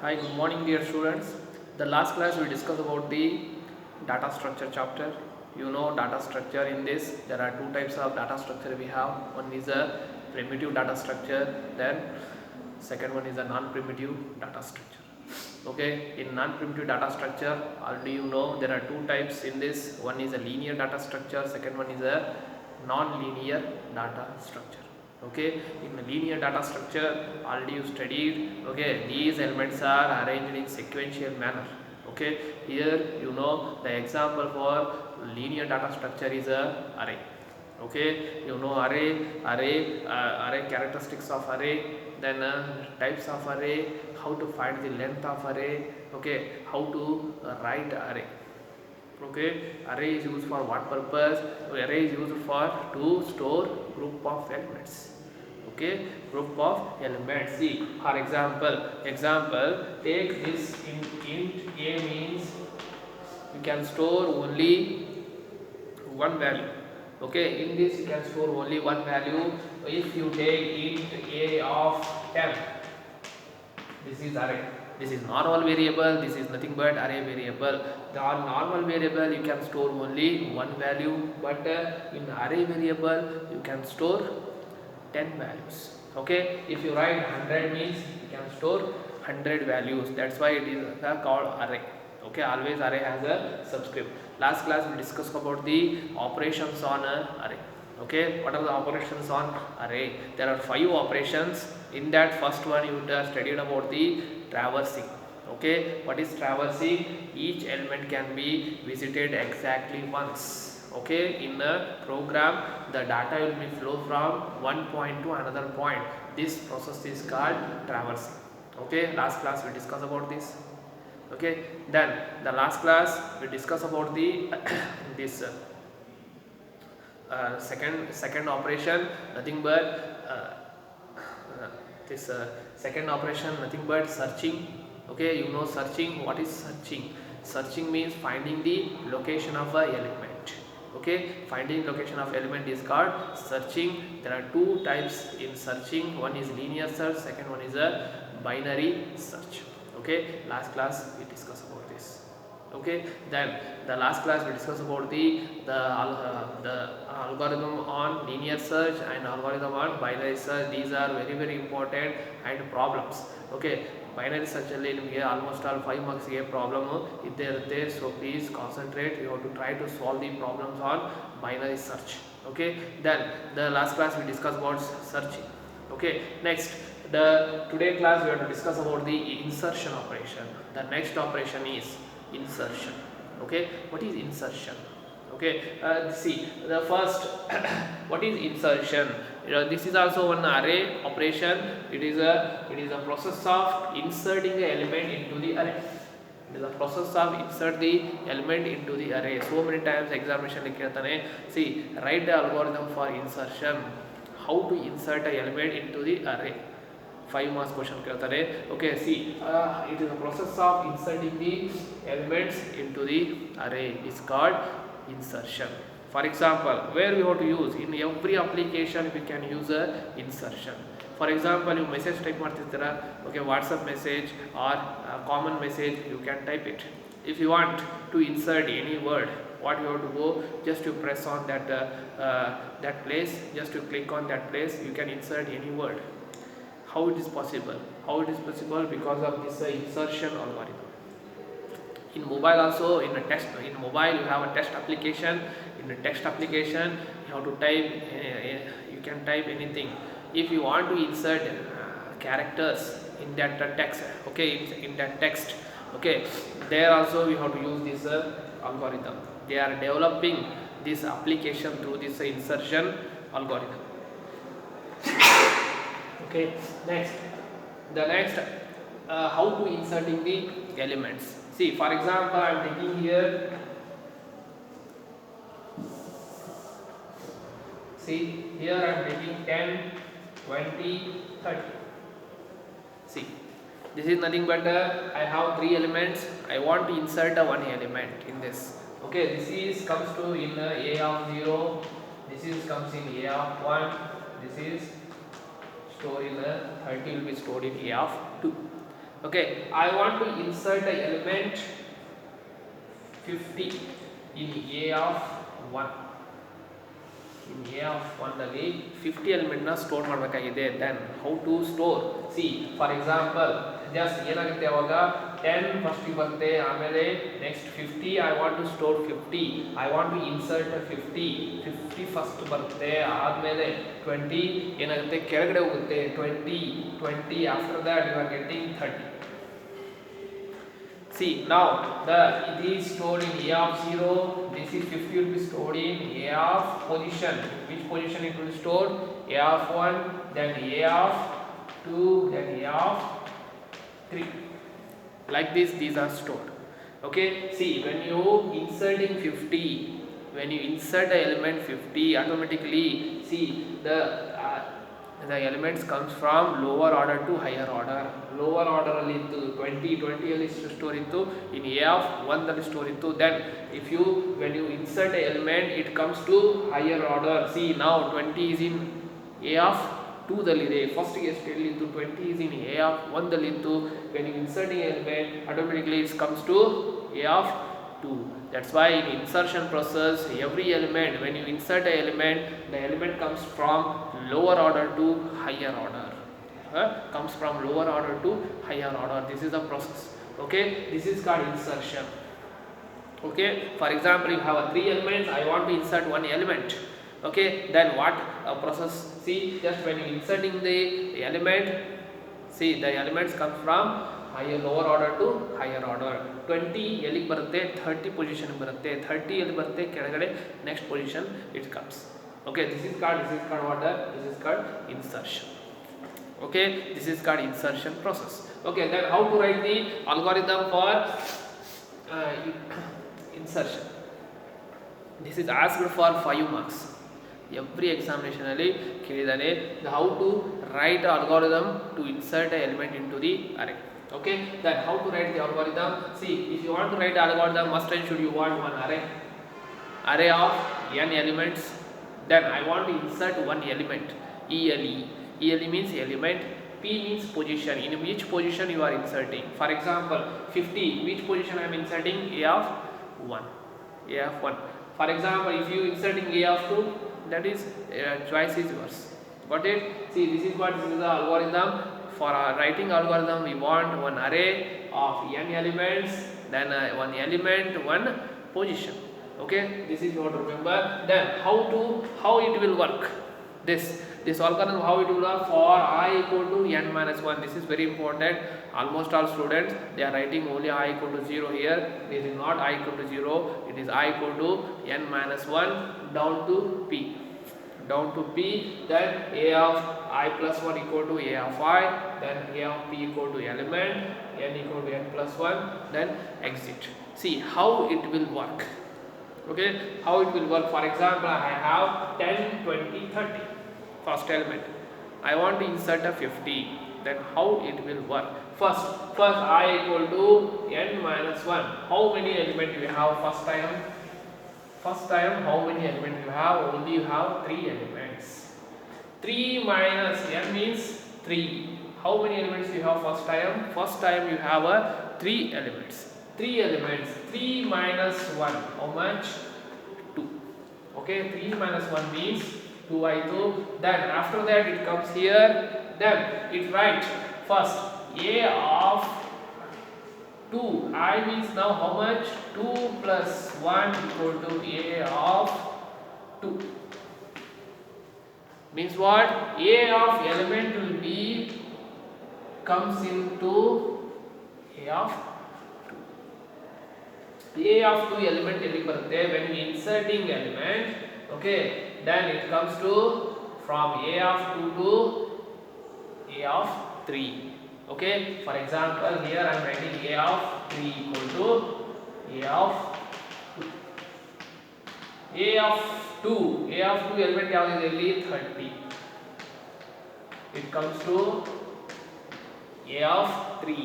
Hi, good morning, dear students. The last class we discussed about the data structure chapter. You know, data structure in this, there are two types of data structure we have. One is a primitive data structure, then second one is a non-primitive data structure. Okay, in non-primitive data structure, already you know there are two types in this. One is a linear data structure, second one is a non-linear data structure. Okay, in a linear data structure already you studied. Okay, these elements are arranged in sequential manner. Okay, here you know the example for linear data structure is a array. Okay, you know array characteristics of array, then types of array, how to find the length of array. Okay, how to write array. Okay, array is used for what purpose? Array is used for to store group of elements. Okay, group of elements. See, for example take this int a means you can store only one value. Okay, in this you can store only one value. If you take int a of 10, this is array. This is normal variable, this is nothing but array variable. The normal variable you can store only one value, but in array variable you can store 10 values. Okay, if you write 100 means you can store 100 values. That's why it is called array. Okay, always array has a subscript. Last class we discussed about the operations on array. Okay, what are the operations on array? There are 5 operations. In that first one you studied about the traversing. Okay, what is traversing? Each element can be visited exactly once. Okay, in a program the data will be flow from one point to another point. This process is called traversing. Okay, last class we discussed about this. Okay, then the last class we discuss about the this second operation, nothing but this second operation nothing but searching. Okay, you know searching. What is searching? Searching means finding the location of a element. Okay, finding location of element is called searching. There are two types in searching. One is linear search, second one is a binary search. Okay, last class we discussed about this. Okay, then the last class we discussed about the algorithm on linear search and algorithm on binary search. These are very important and problems. Okay, binary search alli nimage almost all 5 marks ge problem idde irutte, so please concentrate. You have to try to solve the problems on binary search. Okay, then the last class we discussed about searching. Okay, next the today class we have to discuss about the insertion operation. The next operation is insertion. Okay, what is insertion? Okay, see the first what is insertion? This is also one array operation. It is a process of inserting the element into the array. It is a process of insert the element into the array. So many times examination likirtane. See, write the algorithm for insertion. How to insert a element into the array. 5 marks question ಕೇಳ್ತಾರೆ. Okay, see, it is a process of inserting the elements into the array is called insertion. For example, where we have to use in every application we can use a insertion. For example, you message type ಮಾಡ್ತಿರ್ತೀರಾ. Okay, WhatsApp message or common message you can type it. If you want to insert any word, what you have to go, just to press on that place, just to click on that place, you can insert any word. How it is possible? How it is possible? Because of this insertion algorithm. In mobile also, in mobile you have a text application. In the text application you have to type, you can type anything. If you want to insert characters in that text, okay, in that text, okay, there also we have to use this algorithm. They are developing this application through this insertion algorithm. Okay, next how to inserting the elements. See, for example, I am taking here, see here I am taking 10, 20, 30. See, this is nothing but I have 3 elements. I want to insert one element in this. Okay, this is comes to in a of 0, this is comes in a of 1, this is stored in 30 will be stored in a of 2. Okay, I want to insert a element 50 in A of 1. In A of 1 ನಲ್ಲಿ 50 element ನ store ಮಾಡಬೇಕಾಗಿದೆ. Then how to store? See for example just ಏನಾಗುತ್ತೆ ಅವಾಗ 10 first ಬರುತ್ತೆ, ಆಮೇಲೆ next 50 I want to store 50, I want to insert 50 first ಬರುತ್ತೆ, ಆದಮೇಲೆ 20 ಏನಾಗುತ್ತೆ ಕೆಳಗಡೆ ಹೋಗುತ್ತೆ, 20 after that you are getting 30. See now it is stored in A of 0. This is 50 will be stored in A of position. Which position it will store? A of 1, then A of 2, then A of 3. Like this these are stored. Okay, see when you inserting 50, when you insert the element 50, automatically see the elements comes from lower order to higher order. Lower order ಅಲ್ಲಿ ಇತ್ತು 20 ಅಲ್ಲಿ store ಇತ್ತು, in A of 1 ದಲ್ಲಿ store ಇತ್ತು. then if you when you insert a element it comes to higher order. see now 20 is in A of 2 ದಲ್ಲಿದೆ, first ಗೆ ಎಷ್ಟು ಇತ್ತು 20 is in A of 1 ದಲ್ಲಿತ್ತು. when you insert a element automatically it comes to A of 2. that's why in insertion process every element when you insert a element the element comes from lower order to higher order. Comes from lower order to higher order. This is the process. Okay, this is called insertion. Okay, for example you have 3 elements, I want to insert 1 element. Okay, then what process? see just when you inserting the element, see the elements come from higher lower order to higher order. 20 ಎಲ್ಲಿಗೆ ಬರುತ್ತೆ 30 position ಬರುತ್ತೆ, 30 ಎಲ್ಲಿ ಬರುತ್ತೆ ಕೆಳಗಡೆ next position it comes. okay, this is called what? This is called insertion. okay, this is called insertion process. okay, then how to write the algorithm for insertion? this is asked for 5 marks. every examination ಅಲ್ಲಿ ಕೇಳಿದಾನೆ how to write algorithm to insert a element into the array. okay, then how to write the algorithm? see if you want to write the algorithm must and should you want one array of n elements. then I want to insert one element, ele means element, p means position, in which position you are inserting. for example 50, which position I am inserting? A of 1. for example if you inserting A of 2, that is choice is yours. got it? see this is the algorithm. for writing algorithm we want one array of n elements, then one element, one position. okay, this is what to remember. then how it will work? this algorithm how it will work for I equal to n minus 1. this is very important. almost all students they are writing only I equal to 0 here. this is not I equal to 0, it is I equal to n minus 1 down to p. then A of I plus 1 equal to A of I, then A of p equal to element, n equal to n plus 1, then exit. see how it will work. okay, how it will work? for example I have 10 20 30 first element, I want to insert a 50. then how it will work? first I equal to n minus 1. how many elements you have first time? how many elements you have? only you have 3 elements. 3 minus n means 3. how many elements you have first time you have 3 elements. 3 minus 1 how much? 2. okay, 3 minus 1 means 2 I2. then after that it comes here, then it write first A of 2. I means now how much? 2 plus 1 equal to A of 2. means what? A of element will be comes into A of 2. A of 2 element ಎಲ್ಲಿ ಬರುತ್ತೆ when we inserting element. okay, then it comes to from A of 2 to A of 3. okay, for example here I am writing A of 3 equal to A of 2. A of 2 element ಯಾವುದು ಇದೆ ಇಲ್ಲಿ 30. it comes to A of 3.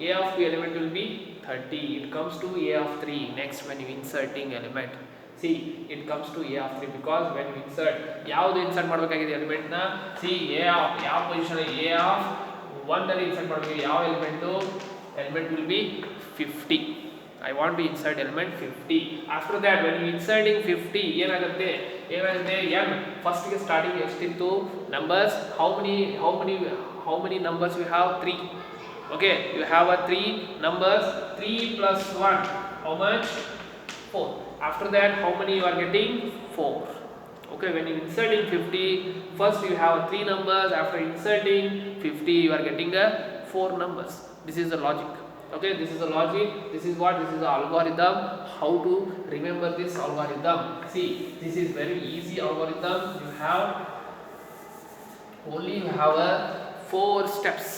A of 2 element will be 30. it comes to A of 3. next when you inserting element, see it comes to A of 3 because when you insert ಯಾವುದು insert ಮಾಡಬೇಕಾಗಿದೆ element ನ. see A of ಯಾವ position? A of 1 ದಲ್ಲಿ insert ಮಾಡಬೇಕು. ಯಾವ element? Element will be 50. I want to insert element 50. After that, when you inserting 50, ಏನಾಗುತ್ತೆ n first ಗೆ starting ಎಷ್ಟಿತ್ತು numbers? How many numbers you have? 3. Okay, you have a 3 numbers. 3 plus 1, how much? 4. After that, how many you are getting? 4. Okay, when you inserting 50, first you have 3 numbers. After inserting 50, you are getting a 4 numbers. This is the logic. Okay, this is the logic. This is what? This is the algorithm. How to remember this algorithm? See, this is very easy algorithm. You have a 4 steps.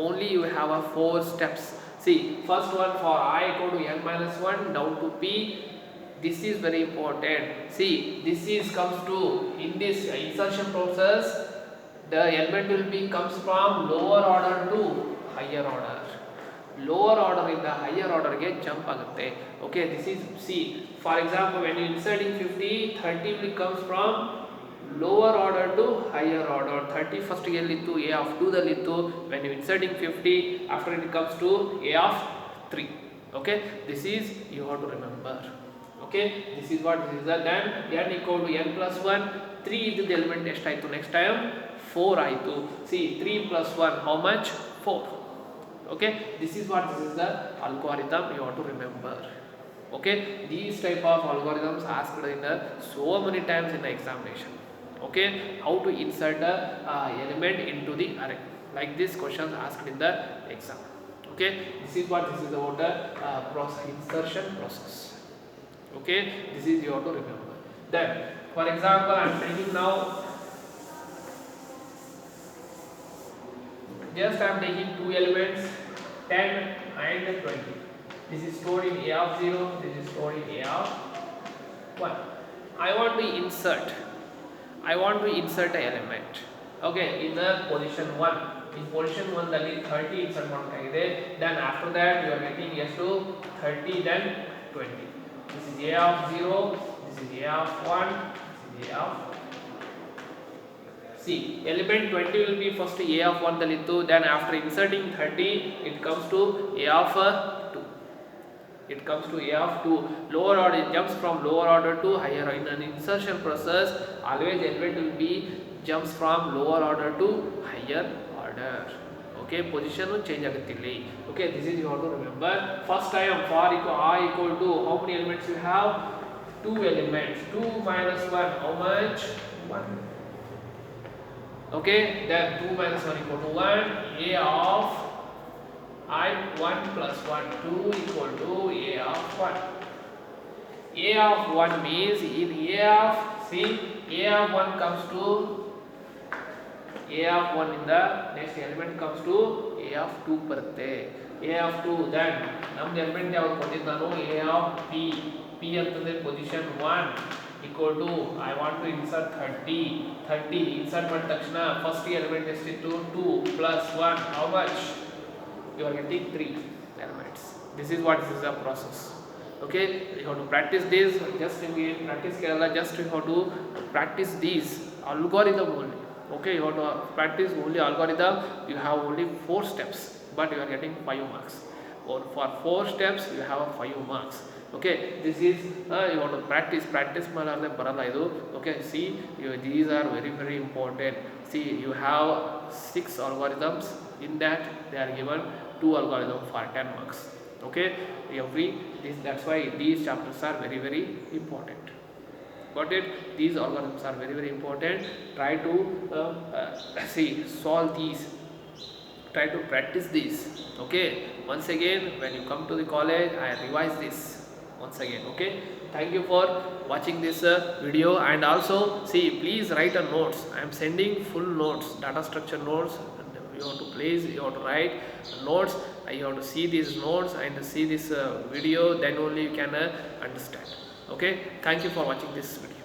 Only you have a 4 steps. See, first one, for I equal to n minus 1 down to p. This is very important. See, this is comes to, in this insertion process, the element will be comes from lower order to higher order. Lower order in the higher order ge jump agutte. Okay, this is, see, for example, when you inserting 50, 30 will comes from lower order to higher order. 30 first ಗೆ ಎಲ್ಲಿತ್ತು? a of 2 ದಲ್ಲಿತ್ತು. When you inserting 50, after it comes to a of 3. Okay, this is you have to remember. Okay, this is what this is. Then n equal to n plus 1. 3 ಇದ್ದ element ಎಷ್ಟಾಯ್ತು? Next time 4 ಆಯಿತು. See, 3 plus 1, how much? 4. Okay, this is what this is the algorithm you have to remember. Okay, these type of algorithms asked in the so many times in the examination. Okay, how to insert a element into the array, like this questions asked in the exam. Okay, this is what this is about the insertion process. Okay, this is you have to remember. Then for example, I am taking now, just I am taking 2 elements, 10 and 20. This is stored in a of 0, this is stored in a of 1. I want to insert an element. Okay, in the position 1. In position 1 ದಲ್ಲಿ 30 insert ಮಾಡಬೇಕಾಗಿದೆ. Then after that you are getting ಎಷ್ಟು? 30, then 20. This is a of 0, this is a of 1, this is a of. See, element 20 will be first a of 1 ದಲ್ಲಿತ್ತು. Then after inserting 30, it comes to a of 2. It comes to a of 2. Lower order, it jumps from lower order to higher order. In an insertion process, always element will be jumps from lower order to higher order. Okay, position change agutte illi. Okay, this is you have to remember. First time for I equal to, how many elements you have? 2 elements. 2 minus 1, how much? 1. Okay, then 2 minus 1 equal to 1. A of I 1 plus 1, 2 equal to a of 1. A of 1 means in a of, see, a of 1 comes to a of 1 in the next element comes to a of 2 ಬರುತ್ತೆ. a of 2, then ನಮ್ದು element ಯಾವುದು ಕೊಟ್ಟಿದ್ದು ನಾನು? a of p. p ಅಂತಂದ್ರೆ position 1 equal to, I want to insert 30. insert ಮಾಡಿದ ತಕ್ಷಣ first element ಎಷ್ಟಿತ್ತು? 2 plus 1, how much? You are getting 3 elements. This is what this is the process. Okay, you have to practice this. Just again practice Kerala. Just you have to practice these algorithm only. Okay, you have to practice only algorithm. You have only 4 steps, but you are getting 5 marks. Or for 4 steps you have 5 marks. Okay, this is you have to practice malarde barala idu. Okay, see, these are very very important. See, you have 6 algorithms. In that they are given 2 algorithms for 10 marks. Okay, that's why these chapters are very very important. Got it? These algorithms are very very important. Try to solve these. Try to practice these. Okay, once again when you come to the college, I revise this once again. Okay, thank you for watching this video. And also see, please write a notes. I am sending full notes, data structure notes. You have to place, you have to write notes. You have to see these notes and see this video, then only you can understand. Okay, thank you for watching this video.